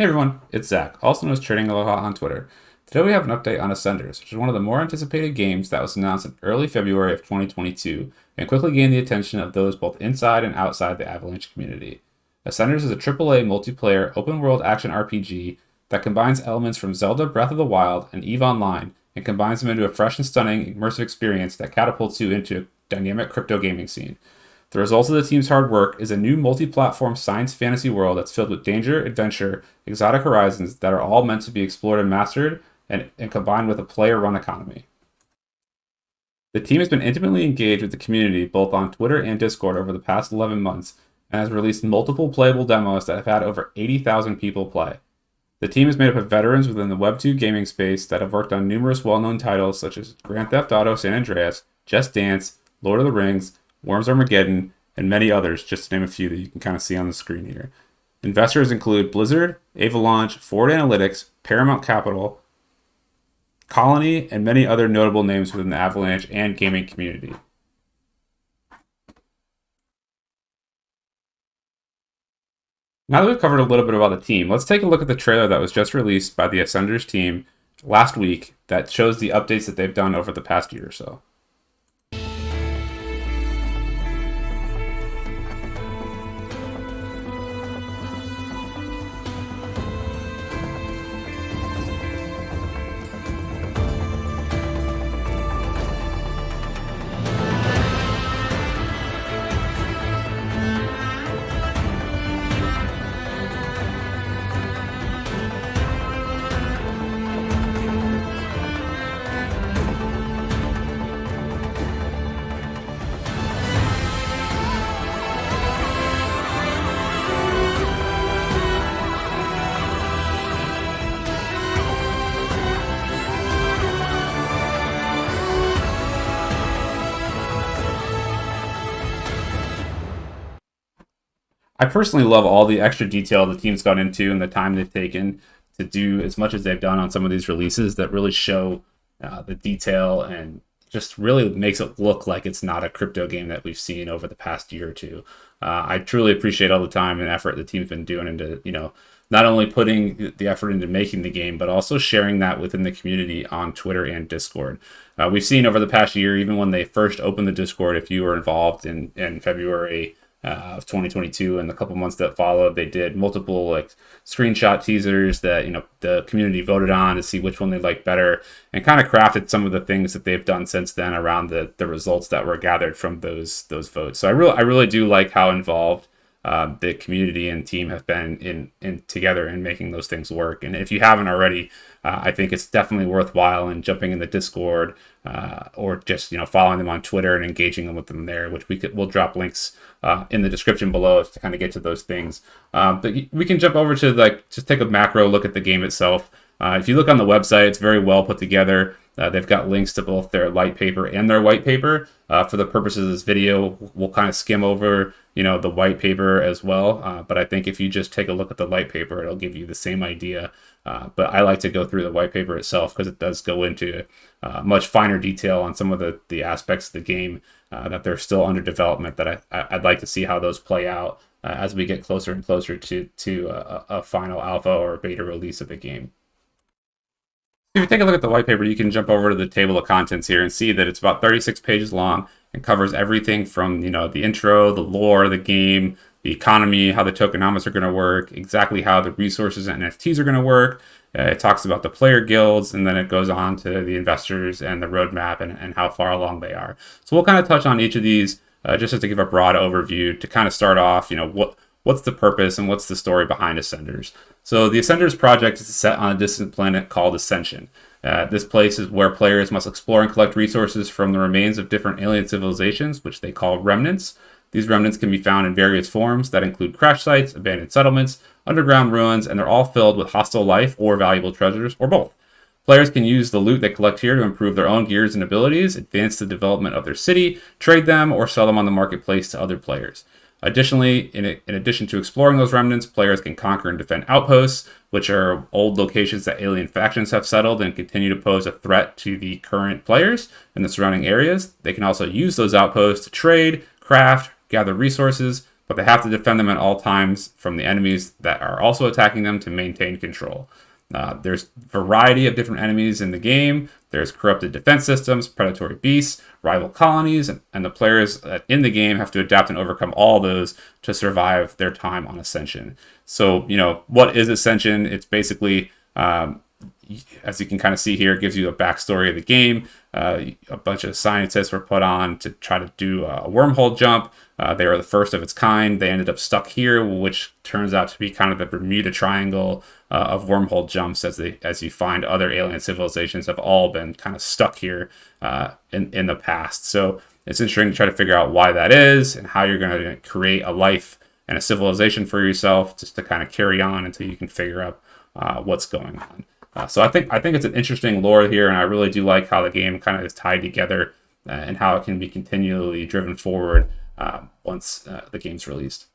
Hey everyone, it's Zach, also known as Trading Aloha on Twitter. Today we have an update on Ascenders, which is one of the more anticipated games that was announced in early February of 2022 and quickly gained the attention of those both inside and outside the Avalaunch community. Ascenders is a AAA multiplayer open-world action RPG that combines elements from Zelda Breath of the Wild and EVE Online and combines them into a fresh and stunning immersive experience that catapults you into a dynamic crypto gaming scene. The result of the team's hard work is a new multi-platform science fantasy world that's filled with danger, adventure, exotic horizons that are all meant to be explored and mastered, and combined with a player-run economy. The team has been intimately engaged with the community both on Twitter and Discord over the past 11 months, and has released multiple playable demos that have had over 80,000 people play. The team is made up of veterans within the Web2 gaming space that have worked on numerous well-known titles such as Grand Theft Auto San Andreas, Just Dance, Lord of the Rings, Worms Armageddon, and many others, just to name a few that you can kind of see on the screen here. Investors include Blizzard, Avalaunch, Forward Analytics, Paramount Capital, Colony, and many other notable names within the Avalanche and gaming community. Now that we've covered a little bit about the team, let's take a look at the trailer that was just released by the Ascenders team last week that shows the updates that they've done over the past year or so. I personally love all the extra detail the team's gone into and the time they've taken to do as much as they've done on some of these releases that really show the detail and just really makes it look like it's not a crypto game that we've seen over the past year or two. I truly appreciate all the time and effort the team's been doing into, not only putting the effort into making the game, but also sharing that within the community on Twitter and Discord. We've seen over the past year, even when they first opened the Discord, if you were involved in February of 2022 and the couple months that followed, they did multiple screenshot teasers that the community voted on to see which one they liked better, and kind of crafted some of the things that they've done since then around the results that were gathered from those votes. So I really do like how involved the community and team have been in together in making those things work. And if you haven't already, I think it's definitely worthwhile in jumping in the Discord or just following them on Twitter and engaging them with them there, which we'll drop links in the description below to kind of get to those things. But we can jump over to just take a macro look at the game itself. If you look on the website, it's very well put together. They've got links to both their light paper and their white paper. For the purposes of this video, we'll kind of skim over the white paper as well. But I think if you just take a look at the light paper, it'll give you the same idea. But I like to go through the white paper itself because it does go into much finer detail on some of the aspects of the game that they're still under development, that I'd like to see how those play out as we get closer and closer to a final alpha or beta release of the game. If you take a look at the white paper, you can jump over to the table of contents here and see that it's about 36 pages long and covers everything from the intro, the lore, the game, the economy, how the tokenomics are going to work, exactly how the resources and NFTs are going to work. It talks about the player guilds, and then it goes on to the investors and the roadmap and how far along they are. So we'll kind of touch on each of these just to give a broad overview to kind of start off, what's the purpose and what's the story behind Ascenders. So the Ascenders project is set on a distant planet called Ascension. This place is where players must explore and collect resources from the remains of different alien civilizations, which they call remnants. These remnants can be found in various forms that include crash sites, abandoned settlements, underground ruins, and they're all filled with hostile life or valuable treasures, or both. Players can use the loot they collect here to improve their own gears and abilities, advance the development of their city, trade them, or sell them on the marketplace to other players. Additionally, in addition to exploring those remnants, players can conquer and defend outposts, which are old locations that alien factions have settled and continue to pose a threat to the current players in the surrounding areas. They can also use those outposts to trade, craft, gather resources, but they have to defend them at all times from the enemies that are also attacking them to maintain control. There's a variety of different enemies in the game. There's corrupted defense systems, predatory beasts, rival colonies, and the players in the game have to adapt and overcome all those to survive their time on Ascension. So, what is Ascension? It's basically, as you can kind of see here, it gives you a backstory of the game. A bunch of scientists were put on to try to do a wormhole jump. They were the first of its kind. They ended up stuck here, which turns out to be kind of the Bermuda Triangle of wormhole jumps, as you find other alien civilizations have all been kind of stuck here in the past. So it's interesting to try to figure out why that is and how you're going to create a life and a civilization for yourself, just to kind of carry on until you can figure out what's going on. So I think it's an interesting lore here, and I really do like how the game kind of is tied together and how it can be continually driven forward once the game's released.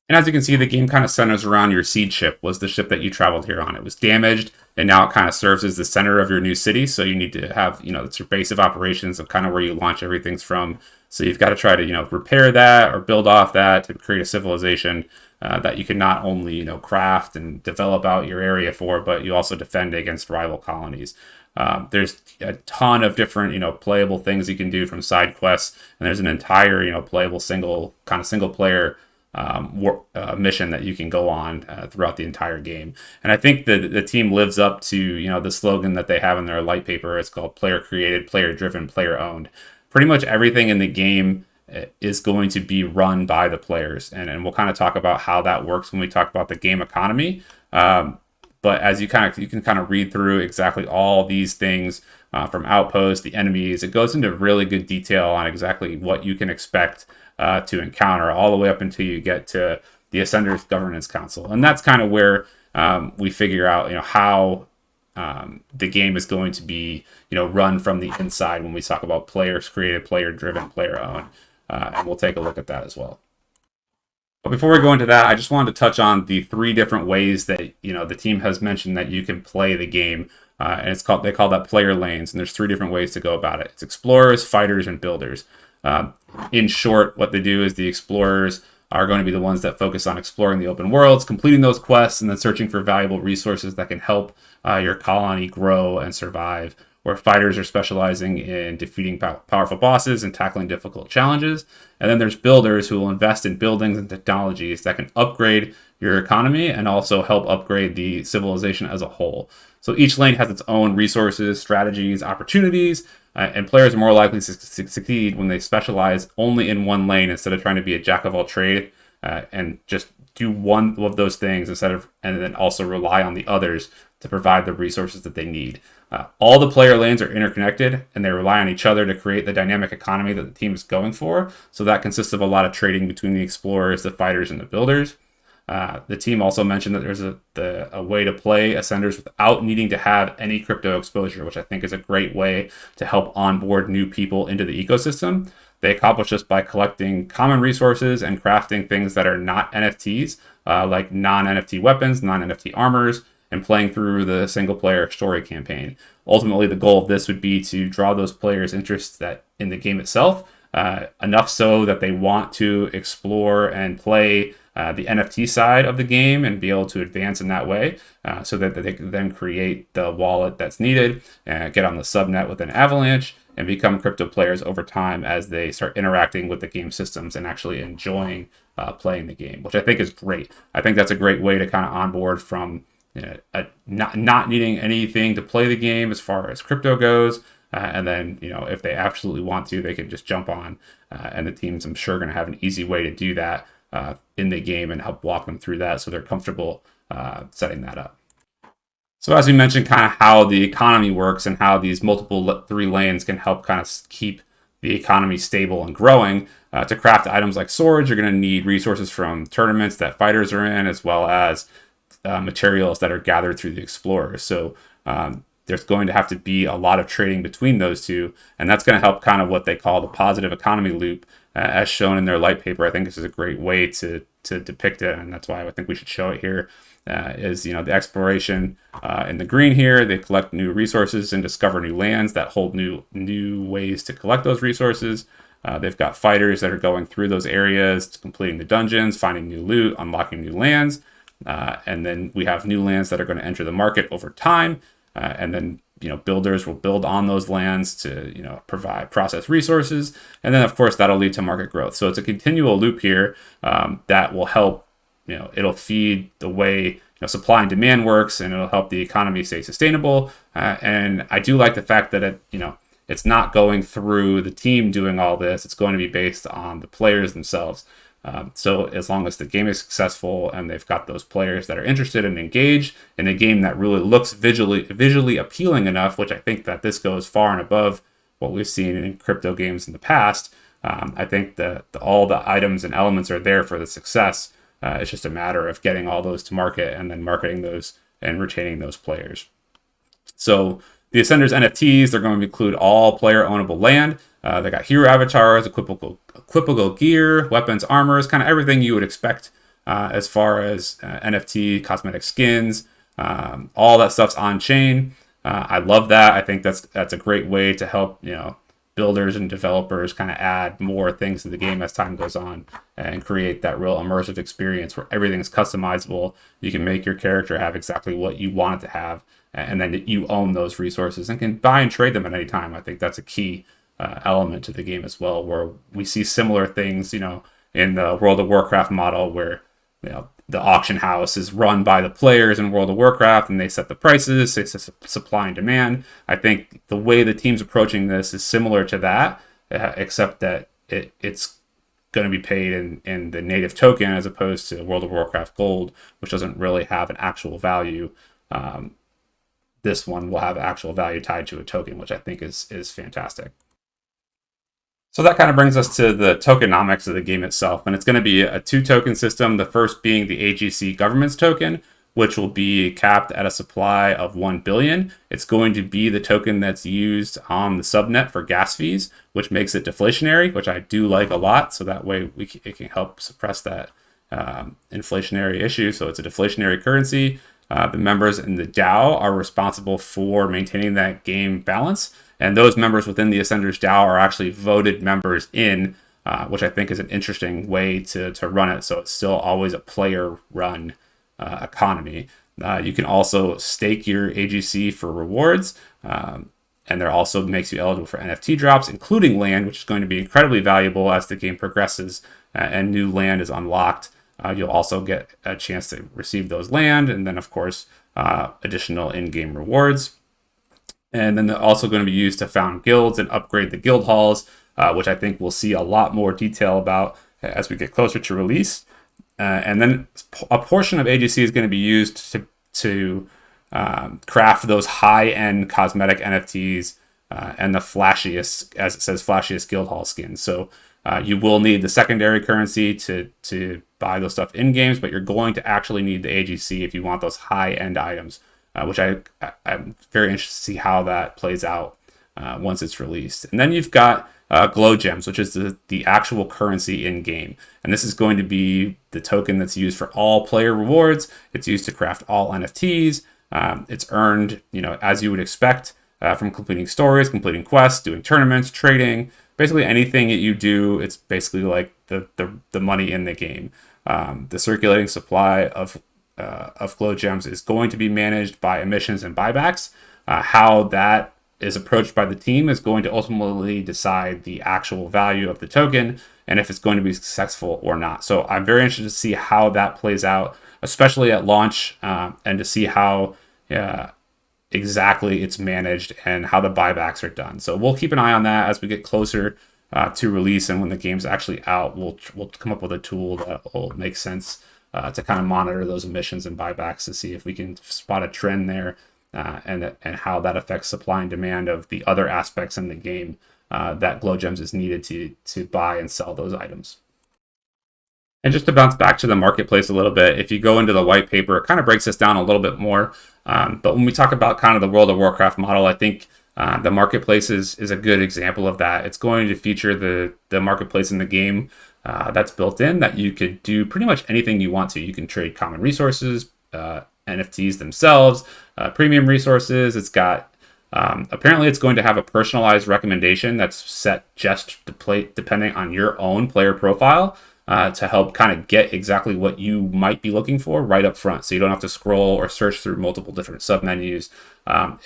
And as you can see, the game kind of centers around your Seedship, was the ship that you traveled here on. It was damaged, and now it kind of serves as the center of your new city. So you need to have, it's your base of operations of kind of where you launch everything from. So you've got to try to, repair that or build off that to create a civilization that you can not only, craft and develop out your area for, but you also defend against rival colonies. There's a ton of different, playable things you can do from side quests, and there's an entire, playable single player mission that you can go on throughout the entire game. And I think the team lives up to, the slogan that they have in their light paper. It's called player created, player driven, player owned. Pretty much everything in the game is going to be run by the players. And we'll kind of talk about how that works when we talk about the game economy. But as you can kind of read through exactly all these things from outposts, the enemies, it goes into really good detail on exactly what you can expect to encounter all the way up until you get to the Ascender's Governance Council. And that's kind of where we figure out, how the game is going to be, run from the inside when we talk about players created, player driven, player owned. And we'll take a look at that as well. But before we go into that, I just wanted to touch on the 3 different ways that, the team has mentioned that you can play the game. And they call that player lanes. And there's 3 different ways to go about it. It's explorers, fighters, and builders. In short, what they do is the explorers are going to be the ones that focus on exploring the open worlds, completing those quests, and then searching for valuable resources that can help your colony grow and survive. Where fighters are specializing in defeating powerful bosses and tackling difficult challenges. And then there's builders who will invest in buildings and technologies that can upgrade your economy and also help upgrade the civilization as a whole. So each lane has its own resources, strategies, opportunities, and players are more likely to succeed when they specialize only in one lane instead of trying to be a jack of all trade and just do one of those things and then also rely on the others to provide the resources that they need. All the player lanes are interconnected, and they rely on each other to create the dynamic economy that the team is going for. So that consists of a lot of trading between the explorers, the fighters, and the builders. The team also mentioned that there's a way to play Ascenders without needing to have any crypto exposure, which I think is a great way to help onboard new people into the ecosystem. They accomplish this by collecting common resources and crafting things that are not NFTs, like non-NFT weapons, non-NFT armors, and playing through the single-player story campaign. Ultimately, the goal of this would be to draw those players' interest in the game itself, enough so that they want to explore and play the NFT side of the game and be able to advance in that way, so that they can then create the wallet that's needed, get on the subnet within Avalaunch, and become crypto players over time as they start interacting with the game systems and actually enjoying playing the game, which I think is great. I think that's a great way to kind of onboard from not needing anything to play the game as far as crypto goes. And then, if they absolutely want to, they can just jump on. And the teams, I'm sure, going to have an easy way to do that in the game and help walk them through that so they're comfortable setting that up. So as we mentioned, kind of how the economy works and how these multiple 3 lanes can help kind of keep the economy stable and growing. To craft items like swords, you're going to need resources from tournaments that fighters are in, as well as materials that are gathered through the explorers. So there's going to have to be a lot of trading between those two, and that's going to help kind of what they call the positive economy loop, as shown in their light paper. I think this is a great way to depict it, and that's why I think we should show it here. Is the exploration in the green here. They collect new resources and discover new lands that hold new ways to collect those resources. They've got fighters that are going through those areas, completing the dungeons, finding new loot, unlocking new lands. And then we have new lands that are going to enter the market over time. And then, builders will build on those lands to, provide process resources. And then, of course, that'll lead to market growth. So it's a continual loop here that will help, it'll feed the way supply and demand works, and it'll help the economy stay sustainable. And I do like the fact that it's not going through the team doing all this. It's going to be based on the players themselves. So as long as the game is successful and they've got those players that are interested and engaged in a game that really looks visually appealing enough, which I think that this goes far and above what we've seen in crypto games in the past. I think that all the items and elements are there for the success. It's just a matter of getting all those to market and then marketing those and retaining those players. So the Ascender's NFTs, they're going to include all player ownable land. They got hero avatars, equipable gear, weapons, armors, kind of everything you would expect as far as NFT, cosmetic skins. All that stuff's on chain. I love that. I think that's a great way to help builders and developers kind of add more things to the game as time goes on and create that real immersive experience where everything is customizable. You can make your character have exactly what you want it to have, and then you own those resources and can buy and trade them at any time. I think that's a key element to the game as well, where we see similar things, in the World of Warcraft model where, the auction house is run by the players in World of Warcraft and they set the prices, they set supply and demand. I think the way the team's approaching this is similar to that, except that it's going to be paid in the native token as opposed to World of Warcraft Gold, which doesn't really have an actual value. This one will have actual value tied to a token, which I think is fantastic. So that kind of brings us to the tokenomics of the game itself. And it's going to be a 2-token system, the first being the AGC government's token, which will be capped at a supply of 1 billion. It's going to be the token that's used on the subnet for gas fees, which makes it deflationary, which I do like a lot. So that way it can help suppress that inflationary issue. So it's a deflationary currency. The members in the DAO are responsible for maintaining that game balance. And those members within the Ascender's DAO are actually voted members in, which I think is an interesting way to run it. So it's still always a player-run economy. You can also stake your AGC for rewards. And there also makes you eligible for NFT drops, including land, which is going to be incredibly valuable as the game progresses and new land is unlocked. You'll also get a chance to receive those land, and then, of course, additional in-game rewards. And then they're also going to be used to found guilds and upgrade the guild halls, which I think we'll see a lot more detail about as we get closer to release. And then a portion of AGC is going to be used to craft those high-end cosmetic NFTs and the flashiest, as it says, flashiest guild hall skins. So you will need the secondary currency to buy those stuff in games, but you're going to actually need the AGC if you want those high-end items, which I'm very interested to see how that plays out once it's released. And then you've got glow gems, which is the actual currency in game. And this is going to be the token that's used for all player rewards. It's used to craft all NFTs. It's earned, as you would expect from completing stories, completing quests, doing tournaments, trading, basically anything that you do. It's basically like the money in the game. The circulating supply of glow gems is going to be managed by emissions and buybacks. How that is approached by the team is going to ultimately decide the actual value of the token and if it's going to be successful or not. So I'm very interested to see how that plays out, especially at launch, and to see how exactly it's managed and how the buybacks are done. So we'll keep an eye on that as we get closer to release, and when the game's actually out, we'll come up with a tool that will make sense to kind of monitor those emissions and buybacks to see if we can spot a trend there, and how that affects supply and demand of the other aspects in the game that glow gems is needed to buy and sell those items. And just to bounce back to the marketplace a little bit, if you go into the white paper, it kind of breaks this down a little bit more. But when we talk about kind of the World of Warcraft model, I think the marketplace is a good example of that. It's going to feature the marketplace in the game that's built in, that you could do pretty much anything you want to. You can trade common resources, NFTs themselves, premium resources. It's got Apparently, it's going to have a personalized recommendation that's set just to play depending on your own player profile to help kind of get exactly what you might be looking for right up front. So you don't have to scroll or search through multiple different submenus.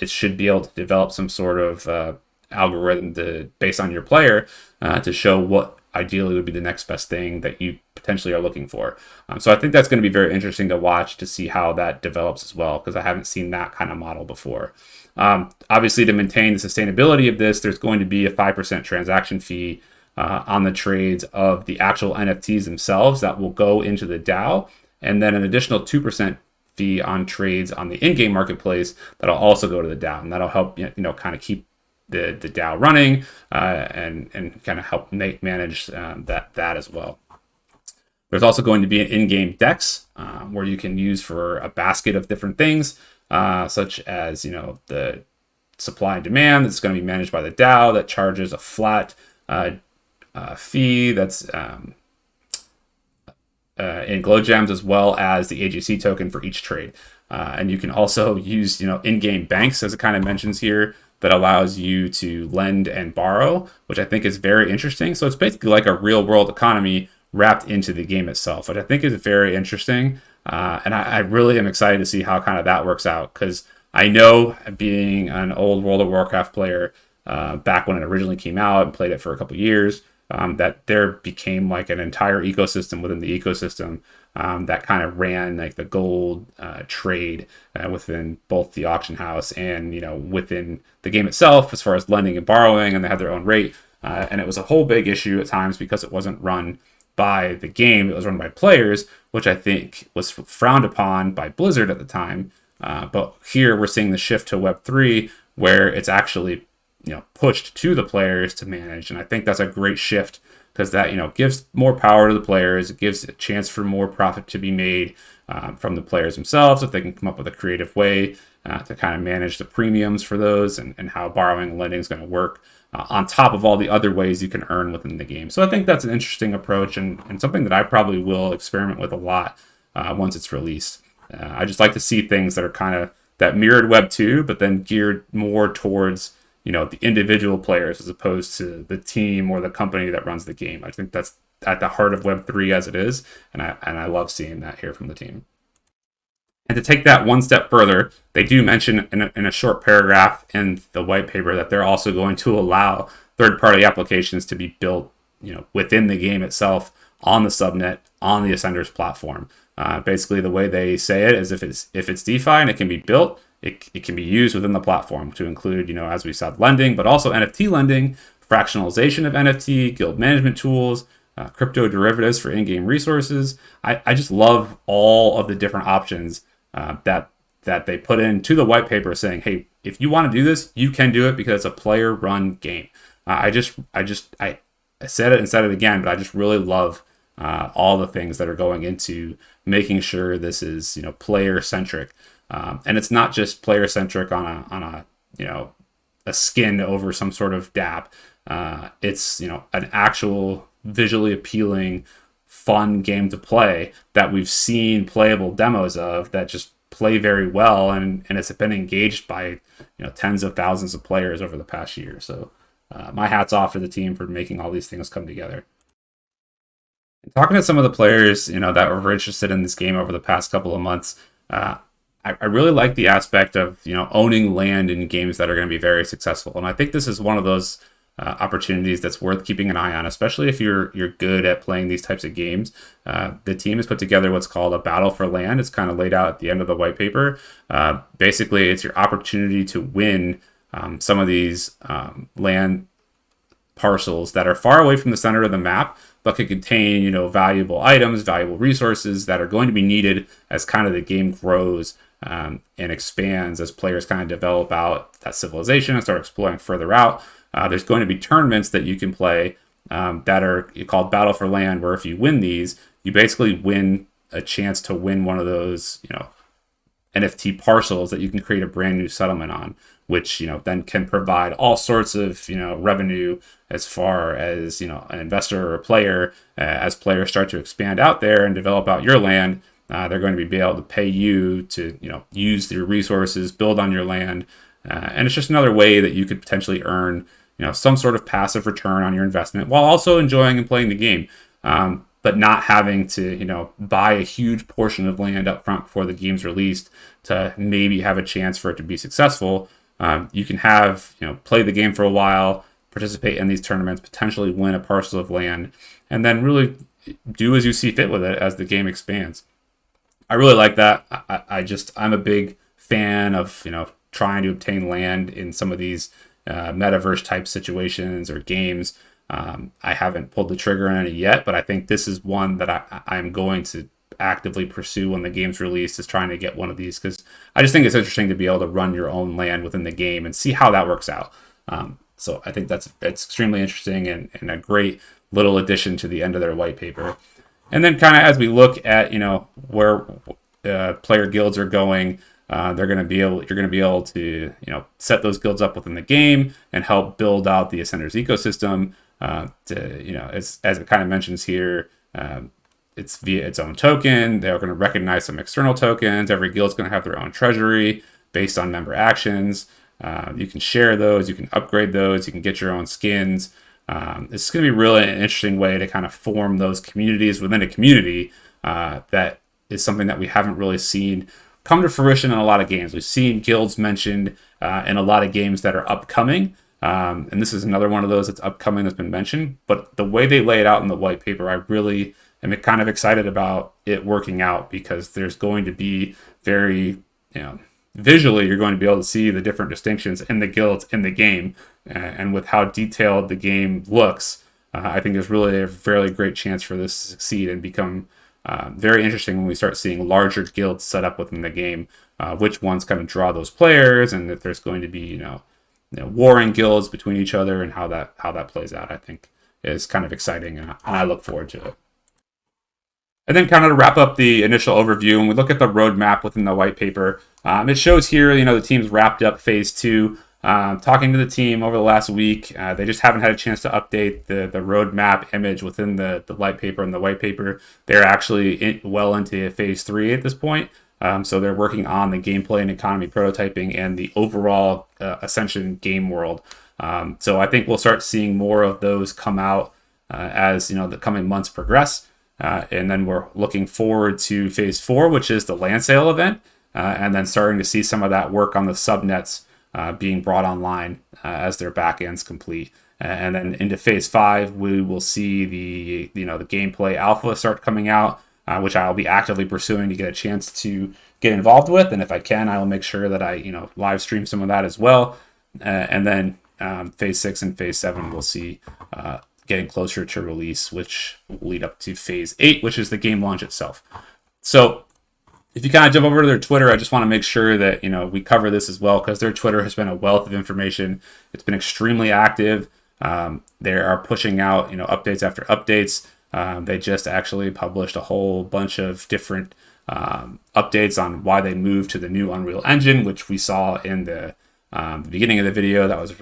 It should be able to develop some sort of algorithm based on your player to show what ideally would be the next best thing that you potentially are looking for. So I think that's going to be very interesting to watch to see how that develops as well, because I haven't seen that kind of model before. Obviously, to maintain the sustainability of this, there's going to be a 5% transaction fee on the trades of the actual NFTs themselves that will go into the DAO, and then an additional 2% fee on trades on the in-game marketplace that'll also go to the DAO, and that'll help kind of keep the DAO running and kind of help manage that as well. There's also going to be an in-game DEX where you can use for a basket of different things, such as the supply and demand that's going to be managed by the DAO that charges a flat fee that's in glow gems, as well as the AGC token for each trade. And you can also use in-game banks, as it kind of mentions here, that allows you to lend and borrow, which I think is very interesting. So it's basically like a real world economy wrapped into the game itself, which I think is very interesting. And I really am excited to see how kind of that works out, because I know, being an old World of Warcraft player back when it originally came out and played it for a couple years, that there became like an entire ecosystem within the ecosystem that kind of ran like the gold trade within both the auction house and within the game itself, as far as lending and borrowing, and they had their own rate. And it was a whole big issue at times because it wasn't run by the game, it was run by players, which I think was frowned upon by Blizzard at the time. But here we're seeing the shift to Web3, where it's actually pushed to the players to manage, and I think that's a great shift, because that gives more power to the players. It gives a chance for more profit to be made from the players themselves, if they can come up with a creative way to kind of manage the premiums for those, and how borrowing and lending is going to work on top of all the other ways you can earn within the game. So I think that's an interesting approach, and something that I probably will experiment with a lot once it's released. I just like to see things that are kind of that mirrored Web 2, but then geared more towards the individual players as opposed to the team or the company that runs the game. I think that's at the heart of Web 3 as it is, and I love seeing that here from the team. And to take that one step further, they do mention in a short paragraph in the white paper that they're also going to allow third-party applications to be built within the game itself, on the subnet, on the Ascenders platform. Basically, the way they say it is if it's DeFi and it can be built, it can be used within the platform to include, as we said, lending, but also NFT lending, fractionalization of NFT, guild management tools, crypto derivatives for in-game resources. I just love all of the different options that they put into the white paper, saying, hey, if you want to do this, you can do it, because it's a player-run game. I said it and said it again, but I just really love all the things that are going into making sure this is player-centric. And it's not just player-centric on a skin over some sort of dApp. It's an actual visually appealing, fun game to play that we've seen playable demos of that just play very well, and it's been engaged by tens of thousands of players over the past year. So my hat's off to the team for making all these things come together. Talking to some of the players that were interested in this game over the past couple of months, I really like the aspect of owning land in games that are going to be very successful, and I think this is one of those opportunities that's worth keeping an eye on, especially if you're good at playing these types of games. The team has put together what's called a battle for land. It's kind of laid out at the end of the white paper. Basically, it's your opportunity to win some of these land parcels that are far away from the center of the map, but could contain valuable items, valuable resources that are going to be needed as kind of the game grows and expands, as players kind of develop out that civilization and start exploring further out. There's going to be tournaments that you can play that are called Battle for Land, where if you win these, you basically win a chance to win one of those NFT parcels that you can create a brand new settlement on, which then can provide all sorts of revenue as far as an investor or a player. As players start to expand out there and develop out your land, they're going to be able to pay you to use your resources, build on your land, And it's just another way that you could potentially earn, some sort of passive return on your investment while also enjoying and playing the game. But not having to, buy a huge portion of land up front before the game's released to maybe have a chance for it to be successful. You can have, play the game for a while, participate in these tournaments, potentially win a parcel of land, and then really do as you see fit with it as the game expands. I really like that. I'm a big fan of, trying to obtain land in some of these metaverse type situations or games. I haven't pulled the trigger on any yet, but I think this is one that I'm going to actively pursue when the game's released, is trying to get one of these, because I just think it's interesting to be able to run your own land within the game and see how that works out. So I think it's extremely interesting and a great little addition to the end of their white paper. And then kind of as we look at, where player guilds are going, you're going to be able to, set those guilds up within the game and help build out the Ascenders ecosystem. As it kind of mentions here, it's via its own token. They're going to recognize some external tokens. Every guild's going to have their own treasury based on member actions. You can share those, you can upgrade those, you can get your own skins. It's going to be really an interesting way to kind of form those communities within a community. That is something that we haven't really seen come to fruition in a lot of games. We've seen guilds mentioned in a lot of games that are upcoming. And this is another one of those that's upcoming that's been mentioned. But the way they lay it out in the white paper, I really am kind of excited about it working out, because there's going to be very, visually, you're going to be able to see the different distinctions in the guilds in the game. And with how detailed the game looks, I think there's really a fairly great chance for this to succeed and become very interesting when we start seeing larger guilds set up within the game, which ones kind of draw those players, and if there's going to be, warring guilds between each other, and how that plays out, I think is kind of exciting, and I look forward to it. And then kind of to wrap up the initial overview, when we look at the roadmap within the white paper, it shows here, the team's wrapped up phase 2. Talking to the team over the last week, they just haven't had a chance to update the roadmap image within the light paper and the white paper. They're actually well into phase 3 at this point. So they're working on the gameplay and economy prototyping and the overall Ascension game world. So I think we'll start seeing more of those come out as the coming months progress. And then we're looking forward to phase 4, which is the land sale event, and then starting to see some of that work on the subnets being brought online as their backends complete. And then into phase 5, we will see the gameplay alpha start coming out, which I'll be actively pursuing to get a chance to get involved with. And if I can, I will make sure that I live stream some of that as well. And then phase 6 and phase 7 we'll see getting closer to release, which will lead up to phase 8, which is the game launch itself. So if you kind of jump over to their Twitter, I just want to make sure that we cover this as well, because their Twitter has been a wealth of information. It's been extremely active. They are pushing out updates after updates. They just actually published a whole bunch of different updates on why they moved to the new Unreal Engine, which we saw in the beginning of the video. That was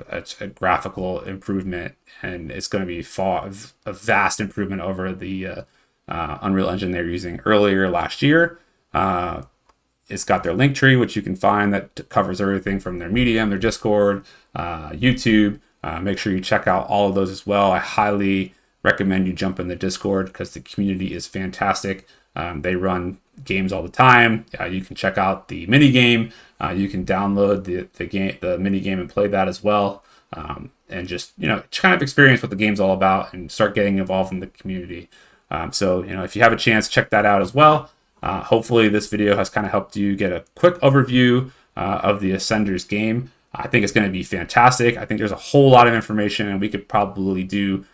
a graphical improvement, and it's going to be a vast improvement over the Unreal Engine they were using earlier last year. It's got their link tree, which you can find, that covers everything from their Medium, their Discord, YouTube. Make sure you check out all of those as well. I highly recommend you jump in the Discord, because the community is fantastic. They run games all the time. You can check out the mini game. You can download the mini game and play that as well. And just kind of experience what the game's all about and start getting involved in the community. So if you have a chance, check that out as well. Hopefully this video has kind of helped you get a quick overview of the Ascenders game. I think it's going to be fantastic. I think there's a whole lot of information, and we could probably do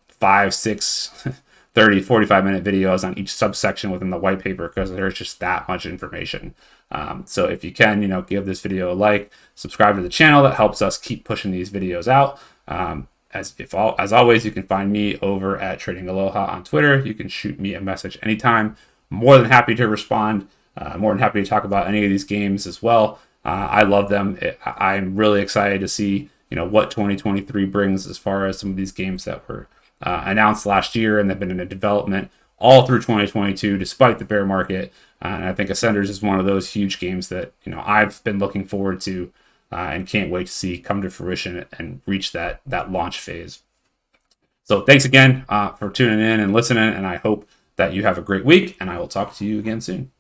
5, 6, 30, 45-minute videos on each subsection within the white paper, because there's just that much information. So if you can, give this video a like, subscribe to the channel. That helps us keep pushing these videos out. As always, you can find me over at Trading Aloha on Twitter. You can shoot me a message anytime. More than happy to respond. More than happy to talk about any of these games as well. I love them. I'm really excited to see what 2023 brings as far as some of these games that were announced last year and they've been in development all through 2022 despite the bear market. And I think Ascenders is one of those huge games that I've been looking forward to and can't wait to see come to fruition and reach that launch phase. So thanks again for tuning in and listening, and I hope that you have a great week, and I will talk to you again soon.